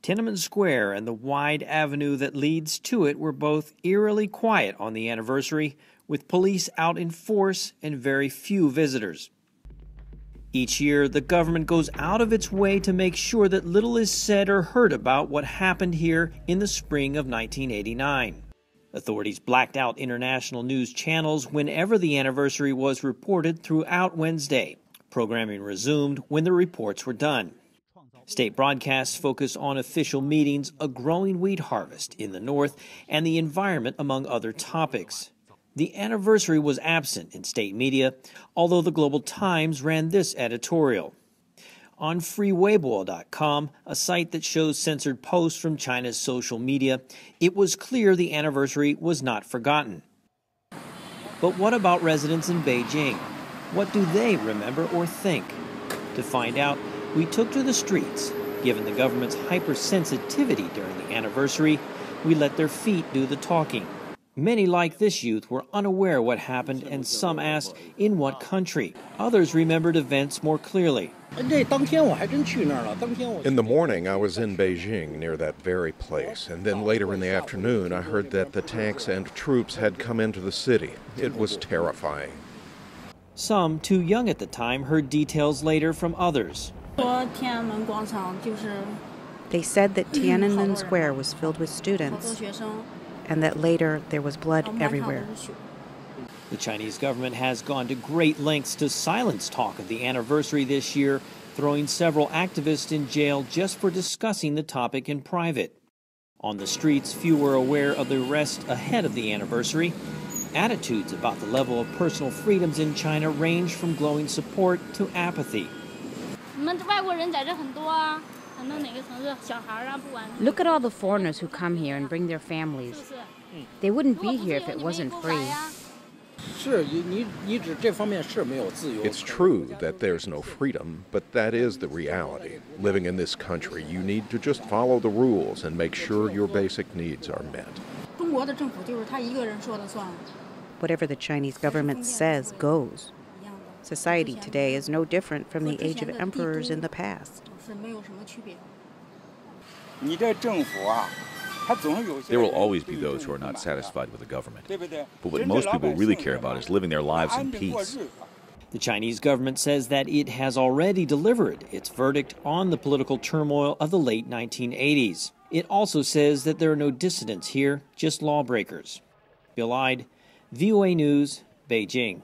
Tiananmen Square and the wide avenue that leads to it were both eerily quiet on the anniversary, with police out in force and very few visitors. Each year, the government goes out of its way to make sure that little is said or heard about what happened here in the spring of 1989. Authorities blacked out international news channels whenever the anniversary was reported throughout Wednesday. Programming resumed when the reports were done. State broadcasts focus on official meetings, a growing wheat harvest in the north, and the environment, among other topics. The anniversary was absent in state media, although the Global Times ran this editorial. On freeweibo.com, a site that shows censored posts from China's social media, it was clear the anniversary was not forgotten. But what about residents in Beijing? What do they remember or think? To find out, we took to the streets. Given the government's hypersensitivity during the anniversary, we let their feet do the talking. Many, like this youth, were unaware what happened, and some asked, in what country? Others remembered events more clearly. In the morning, I was in Beijing, near that very place, and then later in the afternoon, I heard that the tanks and troops had come into the city. It was terrifying. Some, too young at the time, heard details later from others. They said that Tiananmen Square was filled with students, and that later there was blood everywhere. The Chinese government has gone to great lengths to silence talk of the anniversary this year, throwing several activists in jail just for discussing the topic in private. On the streets, few were aware of the arrest ahead of the anniversary. Attitudes about the level of personal freedoms in China range from glowing support to apathy. Look at all the foreigners who come here and bring their families. They wouldn't be here if it wasn't free. It's true that there's no freedom, but that is the reality. Living in this country, you need to just follow the rules and make sure your basic needs are met. Whatever the Chinese government says goes. Society today is no different from the age of emperors in the past. There will always be those who are not satisfied with the government. But what most people really care about is living their lives in peace. The Chinese government says that it has already delivered its verdict on the political turmoil of the late 1980s. It also says that there are no dissidents here, just lawbreakers. Bill Ide, VOA News, Beijing.